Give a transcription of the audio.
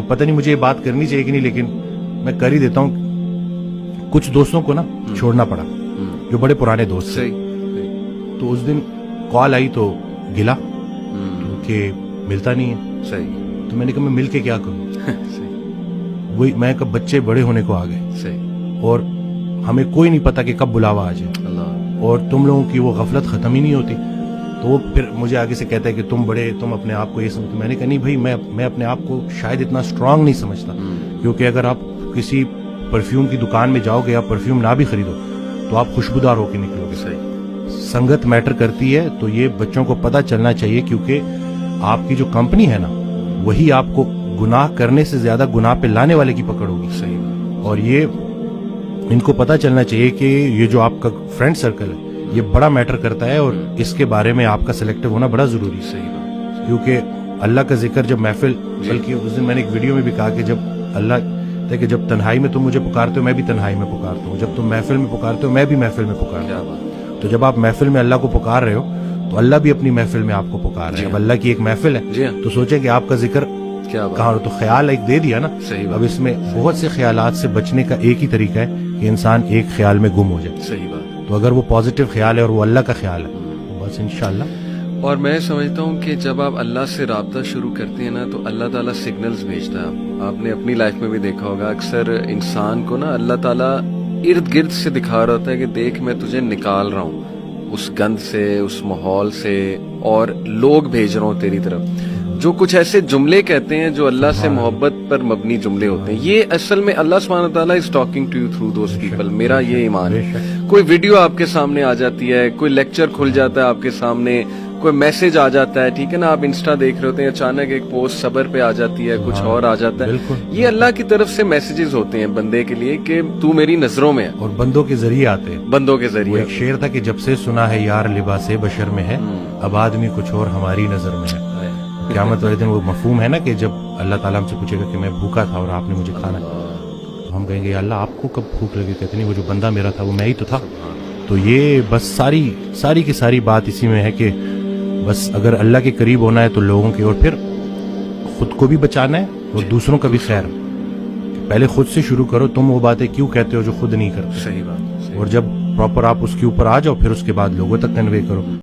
اب پتہ نہیں مجھے یہ بات کرنی چاہیے کہ نہیں، لیکن میں کر ہی دیتا ہوں. کچھ دوستوں کو نا چھوڑنا پڑا جو بڑے پرانے دوست تھے. تو اس دن کال آئی تو گلا کہ ملتا نہیں ہے. صحیح. تو میں نے کہا میں مل کے کیا کروں. وہی میں کہا بچے بڑے ہونے کو آ گئے اور ہمیں کوئی نہیں پتا کہ کب بلاوا آ جائے، اور تم لوگوں کی وہ غفلت ختم ہی نہیں ہوتی. تو وہ پھر مجھے آگے سے کہتا ہے کہ تم بڑے، تم اپنے آپ کو یہ سمجھتے. میں نے کہا نہیں بھائی، میں اپنے آپ کو شاید اتنا اسٹرانگ نہیں سمجھتا، کیونکہ اگر آپ کسی پرفیوم کی دکان میں جاؤ گے، آپ پرفیوم نہ بھی خریدو تو آپ خوشبودار ہو کے نکلو گے. سنگت میٹر کرتی ہے. تو یہ بچوں کو پتہ چلنا چاہیے، کیونکہ آپ کی جو کمپنی ہے نا وہی آپ کو گناہ کرنے سے زیادہ گناہ پہ لانے والے کی پکڑ ہوگی. اور یہ ان کو پتہ چلنا چاہیے کہ یہ جو آپ کا فرینڈ سرکل ہے یہ بڑا میٹر کرتا ہے، اور اس کے بارے میں آپ کا سلیکٹو ہونا بڑا ضروری ہے. کیونکہ اللہ کا ذکر جب محفل، بلکہ اس دن میں نے ایک ویڈیو میں بھی کہا کہ جب اللہ کہ جب تنہائی میں تم مجھے پکارتے ہو میں بھی تنہائی میں پکارتا ہوں، جب تم محفل میں پکارتے ہو میں بھی محفل میں پکارتا ہوں. تو جب آپ محفل میں اللہ کو پکار رہے ہو تو اللہ بھی اپنی محفل میں آپ کو پکار رہے ہیں. اب اللہ کی ایک محفل ہے تو سوچیں کہ آپ کا ذکر کہاں. تو خیال ایک دے دیا نا. اب اس میں بہت سے خیالات سے بچنے کا ایک ہی طریقہ ہے کہ انسان ایک خیال میں گم ہو جائے. صحیح بات. تو اگر وہ پازیٹیو خیال ہے اور وہ اللہ کا خیال ہے تو بس انشاءاللہ. اور میں سمجھتا ہوں کہ جب آپ اللہ سے رابطہ شروع کرتے ہیں نا تو اللہ تعالیٰ سگنلز بھیجتا ہے. آپ نے اپنی لائف میں بھی دیکھا ہوگا، اکثر انسان کو نا اللہ تعالیٰ ارد گرد سے دکھا رہا ہوتا ہے کہ دیکھ میں تجھے نکال رہا ہوں اس گند سے، اس ماحول سے، اور لوگ بھیج رہا ہوں تیری طرف جو کچھ ایسے جملے کہتے ہیں جو اللہ سے محبت پر مبنی جملے ہوتے ہیں. یہ اصل میں اللہ سبحانہ وتعالیٰ is talking to you through those people. میرا یہ ایمان ہے. کوئی ویڈیو آپ کے سامنے آ جاتی ہے، کوئی لیکچر کھل جاتا ہے آپ کے سامنے، کوئی میسج آ جاتا ہے، ٹھیک ہے نا، آپ انسٹا دیکھ رہے ہوتے ہیں، اچانک ایک پوسٹ صبر پہ آ جاتی ہے، کچھ اور آ جاتا ہے. یہ اللہ کی طرف سے میسیجز ہوتے ہیں بندے کے لیے کہ تو میری نظروں میں ہے. اور بندوں کے ذریعے آتے ہیں. بندوں کے ذریعے. ایک شعر تھا کہ جب سے سنا ہے یار لباس بشر میں ہے، اب آدمی کچھ اور ہماری نظر میں ہے. قیامت والے دن وہ مفہوم ہے نا کہ جب اللہ تعالیٰ ہم سے پوچھے گا کہ میں بھوکا تھا اور آپ نے مجھے کھانا، تو ہم کہیں گے اللہ آپ کو کب بھوک لگی؟ کہتے نہیں وہ جو بندہ میرا تھا وہ میں ہی تو تھا. تو یہ بس ساری کی ساری بات اسی میں ہے کہ بس اگر اللہ کے قریب ہونا ہے تو لوگوں کے، اور پھر خود کو بھی بچانا ہے اور دوسروں کا بھی خیر. پہلے خود سے شروع کرو. تم وہ باتیں کیوں کہتے ہو جو خود نہیں کرتے. صحیح بات. اور جب پراپر آپ اس کے اوپر آ جاؤ پھر اس کے بعد لوگوں تک کنوے کرو.